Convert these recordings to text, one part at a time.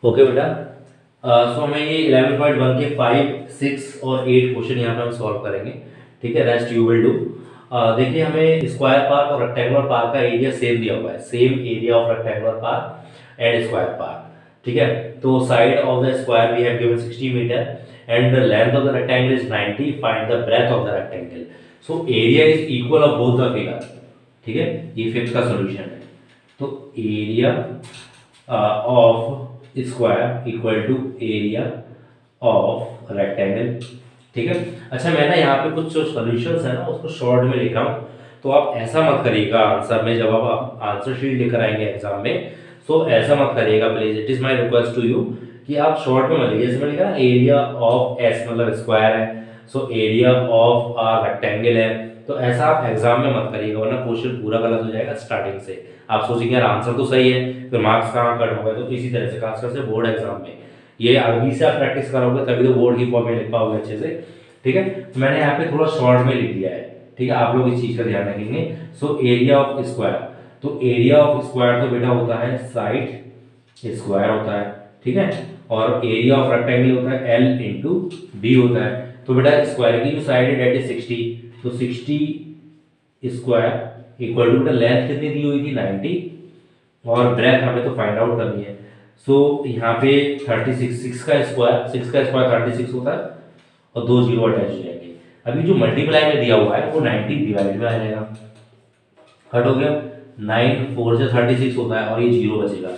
Okay बेटा। सो हमें ये 11.1 के 5, 6 और 8 क्वेश्चन यहाँ पे हम सॉल्व करेंगे। ठीक है, रेस्ट यू विल डू। देखिए हमें स्क्वायर पार्क और रेक्टेंगुलर पार्क का एरिया सेम दिया हुआ है, same area of rectangular park and square park. ठीक है, तो side of the square we have given 60 metre and the length of the rectangle is 90, find the breadth of the rectangle. So area is equal of both the figure. ठीक है, ये fifth का solution है। तो area of square equal to area of rectangle. ठीक है, अच्छा मैं ना यहाँ पे कुछ जो सॉल्यूशंस है ना उसको शॉर्ट में लिख रहा हूँ, तो आप ऐसा मत करिएगा आंसर में, जब आप आंसर शीट लेकर आएंगे एग्जाम में, तो ऐसा मत करिएगा please, it is my request to you कि आप शॉर्ट में मत लिखिए। जैसे मैं लिखा एरिया ऑफ एस मतलब स्क्वायर है, सो एरिया ऑफ रेक्टेंगल है, तो ऐसा आप एग्जाम में मत करिएगा वरना क्वेश्चन पूरा गलत हो जाएगा स्टार्टिंग से। आप सोचेंगे यार आंसर तो सही है, फिर मार्क्स कहाँ कट हो गए। तो इसी तरह से खासकर से बोर्ड एग्जाम में ये अभी से आप प्रैक्टिस करोगे तभी तो बोर्ड की फॉर्म में लिख पाओगे अच्छे से। ठीक है, तो मैंने यहाँ पे थोड़ा शॉर्ट में लिख दिया है। ठीक है, आप लोग इस चीज का ध्यान रखेंगे। सो एरिया ऑफ स्क्वायर, तो एरिया ऑफ स्क्वायर तो बेटा होता है साइड स्क्वायर होता है। ठीक है, और एरिया ऑफ रेक्टेंगल होता है L इंटू बी होता है। तो बेटा स्क्वायर की जो साइड है डेट इज 60, तो 60 स्क्वायर इक्वल टू लेंथ कितनी दी हुई थी 90 और ब्रेथ हमें तो फाइंड आउट करनी है। सो यहाँ पे 36, 6 का स्क्वायर 36 होता है और 2 जीरो अटैच हो जाएंगे। अभी जो मल्टीप्लाई में दिया हुआ है वो 90 डिवाइड में आ जाएगा, हट हो गया, 9 4 से 36 होता है और ये जीरो बचेगा।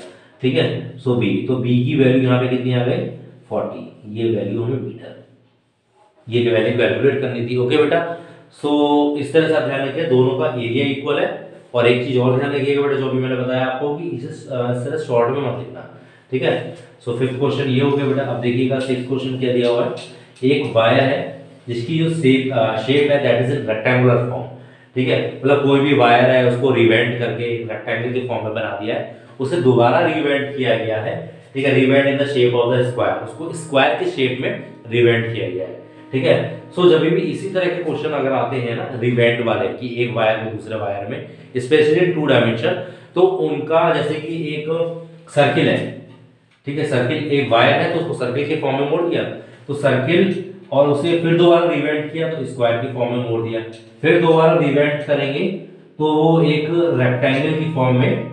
ठीक है, सो बी, तो बी की वैल्यू यहाँ पे कितनी आ गई 40, ये वैल्यू हमें मीटर, ये वैल्यू कैलकुलेट करनी थी। ओके बेटा, सो इस तरह से आप ध्यान रखिए दोनों का एरिया इक्वल है। और एक चीज और ध्यान रखिएगा बेटा, जो भी मैंने बताया आपको कि इसे इस तरह शॉर्ट में मत लिखना। ठीक है, सो फिफ्थ क्वेश्चन ये हो गया बेटा। अब देखिएगा सिक्स्थ क्वेश्चन क्या दिया हुआ है। एक वायर है जिसकी जो शेप है that is in rectangular form. ठीक है, मतलब कोई भी वायर है उसको रिवेंट करके रेक्टेंगल के फॉर्म में बना दिया है, उसे दोबारा रिवेंट किया गया है। ठीक है, rivet in the shape of the square, उसको स्क्वायर के शेप में रिवेंट किया गया है। ठीक है, सो जब भी इसी तरह के क्वेश्चन अगर आते हैं ना रिवेंट वाले कि एक वायर में दूसरे वायर में, स्पेशली 2 डायमेंशन, तो उनका जैसे कि एक सर्किल है। ठीक है, सर्किल एक वायर है तो उसको सर्किल के फॉर्म में मोड़ दिया, तो सर्किल, और उसे फिर दोबारा रिवेंट किया तो स्क्वायर की फॉर्म में मोड़ दिया, फिर दोबारा रिवेंट करेंगे तो वो एक रेक्टेंगल की फॉर्म में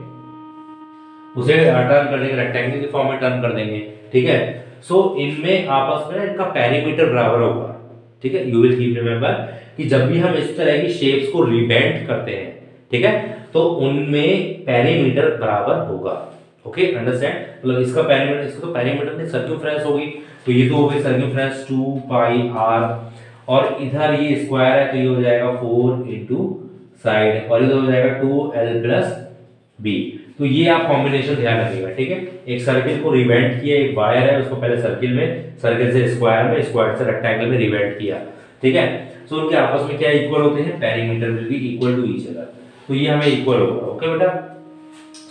उसे टर्न कर देंगे, रेक्टेंगल की फॉर्म में टर्न कर देंगे। ठीक है, सो इनमें आपस में इनका पेरीमीटर बराबर होगा। ठीक है, यू विल कीप रिमेंबर कि जब भी हम इस तरह की शेप्स को रिबेंड करते हैं, ठीक है, तो उनमें पेरीमीटर बराबर होगा। ओके, अंडरस्टैंड, मतलब इसका पेरीमीटर, इसका तो पेरीमीटर नहीं सर्कमफ्रेंस होगी, तो ये तो हो गई सर्कमफ्रेंस 2 पाई r, और इधर ये स्क्वायर है तो ये हो जाएगा 4 इंटू साइड, और इधर हो जाएगा 2l प्लस b। तो ये आप कॉम्बिनेशन ध्यान रखिएगा। ठीक है, एक सर्किल को रिवेंट किया, एक वायर है उसको पहले सर्किल में, सर्किल से स्क्वायर में, स्क्वायर से रेक्टेंगल में रिवेंट किया। ठीक है, सो उनके आपस में क्या इक्वल होते हैं, perimeter will be equal to each other, तो ये हमें इक्वल होगा। ओके बेटा,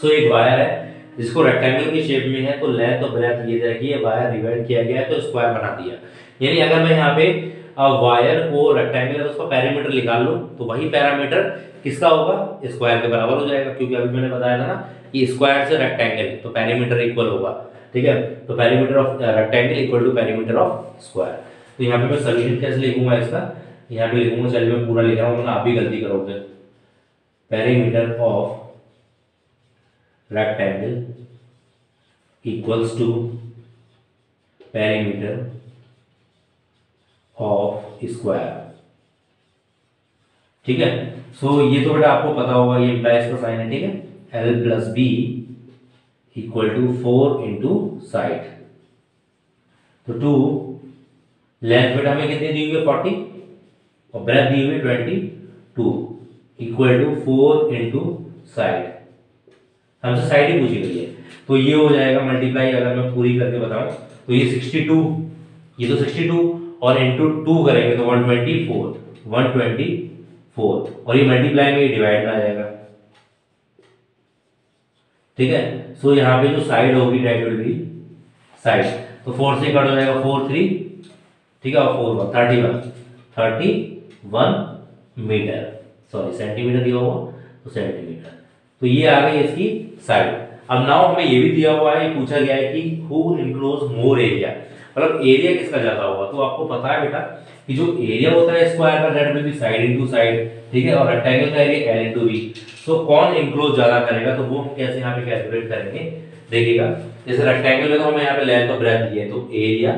सो एक वायर है जिसको रेक्टेंगल की शेप में है, तो लेंथ और ब्रेथ ये देखिए वायर रिवेंट किया गया है तो स्क्वायर बना दिया। यानी अगर मैं यहाँ पे वायर को रेक्टेंगल उसका पैरामीटर निकाल लूं तो वही पैरामीटर किसका होगा, स्क्वायर के बराबर हो जाएगा, क्योंकि अभी मैंने बताया था ना कि स्क्वायर से रेक्टेंगल तो पैरामीटर इक्वल होगा। ठीक है, तो parameter of rectangle equal to parameter of square. तो यहाँ पे मैं सॉल्यूशन कैसे लिखूंगा इसका, यहाँ पे लिखूंगा, चलिए मैं पूरा लिख रहा हूँ, आप भी गलती करोगे। Parameter of rectangle equals to parameter of square. ठीक है, सो ये तो बेटा आपको पता होगा, ये इम्प्लाइज का साइन है। ठीक है, L plus b equal to 4 into side, तो 2 लेंथ बेटा हमें कितनी दी हुई है 40 और ब्रेथ दी हुई है 22 इक्वल टू 4 इंटू साइड, हमसे साइड ही पूछी गई है, तो ये हो जाएगा मल्टीप्लाई, अगर मैं पूरी करके बताऊं तो ये 62, ये तो 62 और इंटू 2 करेंगे तो 124, और ये मल्टीप्लाई में डिवाइड में आ जाएगा। ठीक है, सो यहाँ पे जो साइड होगी डेट विल बी साइड, तो 4 से कट हो जाएगा 4 3, ठीक है, और 4 31 मीटर, सॉरी सेंटीमीटर दिया होगा तो सेंटीमीटर, तो ये आ गई इसकी साइड। अब नाउ हमें ये भी दिया हुआ है, पूछा गया है कि हु इनक्लोज मोर एरिया, मतलब एरिया किसका ज्यादा होगा। तो आपको पता है बेटा कि जो एरिया होता है स्क्वायर का that will be side into side, ठीक है, और रेक्टेंगल का एरिया एल इनटू बी। सो कौन इनक्लोज ज्यादा करेगा, तो वो हम कैसे यहाँ पे कैलकुलेट करेंगे, देखिएगा। जैसे रेक्टेंगल में तो हमें यहाँ पे लेंथ और ब्रेड्थ दी है, तो एरिया,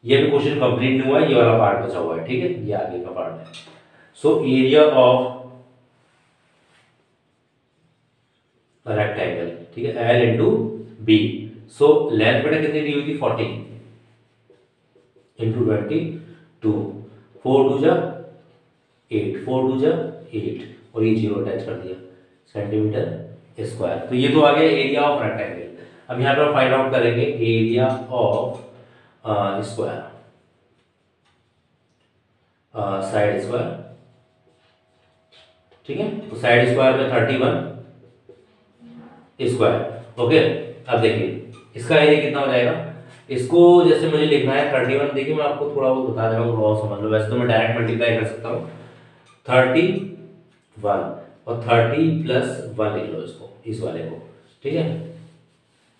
ये भी क्वेश्चन कंप्लीट नहीं हुआ है, ये वाला पार्ट बचा हुआ है, ठीक है, ये आगे का पार्ट है। सो एरिया ऑफ रेक्टेंगल, ठीक है, l into b. So length बेटा कितनी दी हुई थी 40 इंटू 22, 4 टू जा 8, 4 टू जा 8, और ये 0 अटैच कर दिया सेंटीमीटर स्क्वायर। तो ये तो आ गया एरिया ऑफ रेक्टेंगल। अब यहाँ पर फाइंड आउट करेंगे area of square, side square, ठीक है। तो साइड स्क्वायर में 31 स्क्वायर, ओके। अब देखिए इसका एरिया कितना हो जाएगा, इसको जैसे मुझे लिखना है 31, देखिए मैं आपको थोड़ा बहुत बता दे रहा हूँ, थोड़ा बहुत समझ लो। वैसे तो मैं डायरेक्ट मल्टीप्लाई कर सकता हूँ, 31 और 30 प्लस 1 लिख लो इसको, इस वाले को, ठीक है।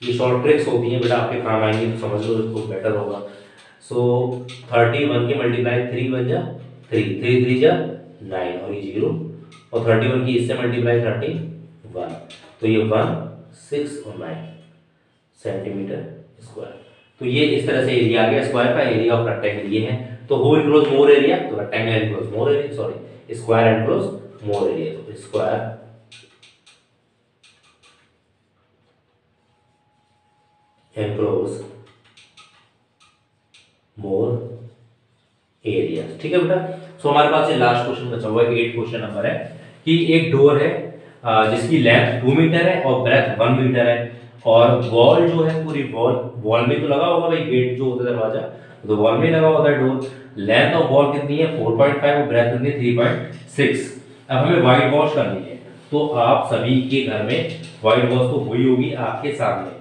ये शॉर्ट ट्रिक्स होती हैं बेटा, आपके काम आएंगी तो समझ लो, इसको बेटर होगा। सो 31 के मल्टीप्लाई 3 बन जा 3, 3 3 जा 9, और ये 0, और 31 की इससे मल्टीप्लाई 31, तो ये 1 6 और 9 सेंटीमीटर स्क्वायर। तो ये इस तरह से एरिया आ गया स्क्वायर का, एरिया ऑफ रेक्टेंगल ये है। तो हु इनक्लोज मोर एरिया, तो rectangle enclose more area, sorry square enclose more area, तो स्क्वायर एनक्लोज मोर एरिया, ठीक है बेटा। सो हमारे पास ये लास्ट क्वेश्चन बचा हुआ है, 8 क्वेश्चन नंबर है कि एक डोर है जिसकी लेंथ 2 मीटर है और ब्रेथ 1 मीटर है, और वॉल जो है पूरी वॉल में तो लगा होगा भाई, गेट जो होता है दरवाजा तो वॉल में लगा होता है डोर। लेंथ ऑफ वॉल कितनी है 4.5 और ब्रेथ कितनी है 3.6। अब हमें व्हाइट वॉश करनी है, तो आप सभी के घर में व्हाइट वॉश तो हुई होगी आपके सामने,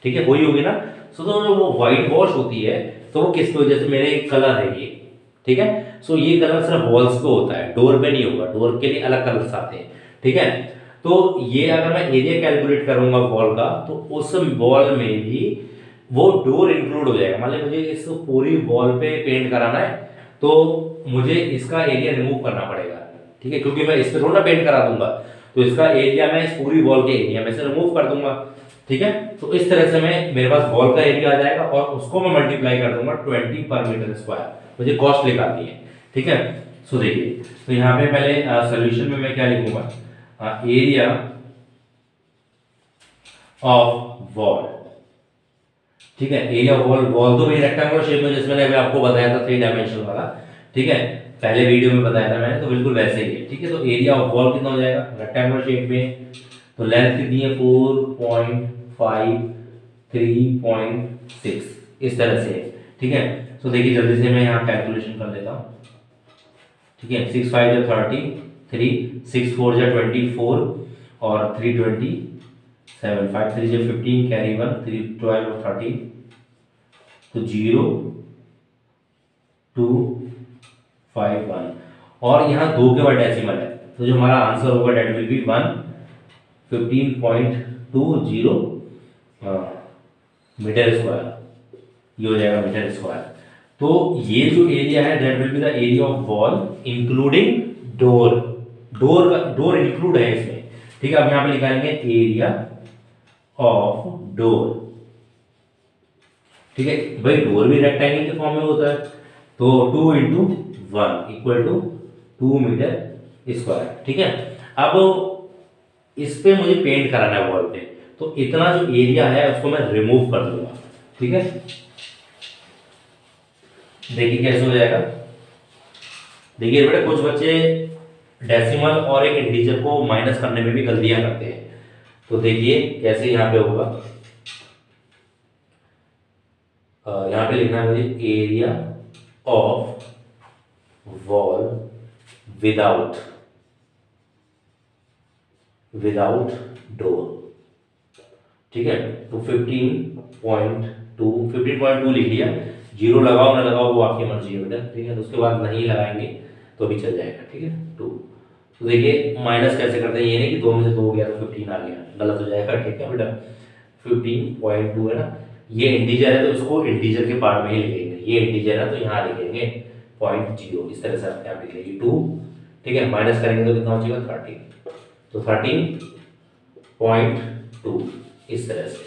ठीक है, वही होगी ना। सो तो जो वो व्हाइट वॉश होती है तो वो किस पे, जैसे मेरे कलर है ये, ठीक है। सो ये कलर सिर्फ वॉल्स पे होता है, डोर पे नहीं होगा, डोर के लिए अलग कलर्स आते हैं, ठीक है। तो ये अगर मैं एरिया कैलकुलेट करूंगा वॉल का, तो उस वॉल में भी वो डोर इंक्लूड हो जाएगा। मान लीजिए मुझे इस पूरी वॉल पे पेंट कराना है, तो मुझे इसका एरिया रिमूव करना पड़ेगा, ठीक है, क्योंकि मैं इस पे थोड़ा पेंट करा दूंगा, तो इसका एरिया मैं इस पूरी वॉल के एरिया में से रिमूव कर दूंगा, ठीक है। तो इस तरह से मैं, मेरे पास वॉल का एरिया आ जाएगा और उसको मैं मल्टीप्लाई कर दूंगा 20 पर मीटर स्क्वायर, मुझे कॉस्ट निकालनी है, ठीक है। सो देखिए, तो यहाँ पे पहले सोल्यूशन में मैं क्या लिखूंगा, एरिया ऑफ वॉल, ठीक है, एरिया ऑफ वॉल। वॉल तो भाई रेक्टेंगुलर शेप में, जिसमें मैंने आपको बताया था 3 डायमेंशन वाला, ठीक है, पहले वीडियो में बताया था मैंने, तो बिल्कुल वैसे ही है, ठीक है। तो एरिया ऑफ वॉल कितना हो जाएगा रेक्टेंगुलर शेप में, तो लेंथ कितनी है 4.5 3.6, इस तरह से, ठीक है। तो देखिए जल्दी से मैं यहाँ कैलकुलेशन कर लेता हूँ, ठीक है। 6 5 या 30, 3 6 4 या 24 और 3 27, 5 3 या 15, कैरी 1 3 12 और 13, तो 0 2 5 1, और यहाँ 2 के बाद डेसिमल है, तो जो हमारा आंसर होगा that will be 15.20 metre square, ये हो जाएगा मीटर स्क्वायर। तो ये जो एरिया है that will be the area of wall including door, door include है इसमें, ठीक है। अब यहाँ पे निकालेंगे एरिया ऑफ डोर, ठीक है भाई, डोर भी रेक्टेंगल के फॉर्म में होता है, तो 2 into 1 equal to 2 metre square, ठीक है। अब इस पे मुझे पेंट कराना है वॉल पे, तो इतना जो एरिया है उसको मैं रिमूव कर दूंगा, ठीक है। देखिए कैसे हो जाएगा, देखिए बेटा कुछ बच्चे डेसिमल और एक इंटीजर को माइनस करने में भी गलतियां करते हैं, तो देखिए कैसे यहाँ पे होगा। यहाँ पे लिखना है मुझे area of wall without door, ठीक है। तो 15.2 लिख लिया, 0 लगाओ ना लगाओ वो आपकी मर्जी है बेटा, ठीक है। तो उसके बाद नहीं लगाएंगे तो भी चल जाएगा, ठीक है। 2 तो देखिए माइनस कैसे करते हैं, ये नहीं कि 2 में से 2 गया तो 15 आ गया, गलत हो जाएगा। ठीक है बेटा, 15.2 है ना, ये इंटीजर है तो इसको इंटीजर के पार्ट में ही लिखेंगे, ये इंटीजर है तो यहाँ लिखेंगे 0.0, इस तरह से आप यहाँ लिखेंगे 2। ठीक है, माइनस करेंगे तो कितना हो जाएगा 13, तो 13.2 इस तरह से,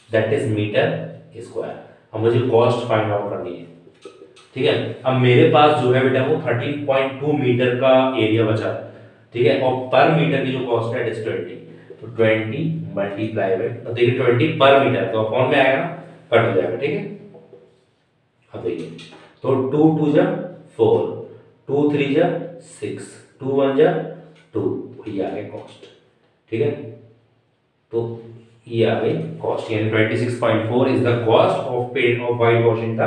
दैट इज मीटर स्क्वायर। अब मुझे कॉस्ट फाइंड आउट करनी है। ठीक है, अब मेरे पास जो है बेटा वो 13.2 मीटर का एरिया बचा। ठीक है, और पर मीटर की जो कॉस्ट है इट इज 20, तो 20 मल्टीप्लाई बाय, तो देखिए 20 पर मीटर, तो अपॉन में आएगा ना, कट हो जाएगा। ठीक है, अब देखिए तो 2 2 जा 4, 2 3 जा 6, 2 1 जा 2, ये आ गई कॉस्ट। ठीक है, तो ये आ गई कॉस्ट, यानी 26.4 is the cost of paint of whitewashing the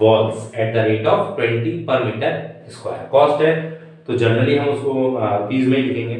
walls at the rate of 20 per metre square. Cost है तो जनरली हम उसको पीस में ही लिखेंगे।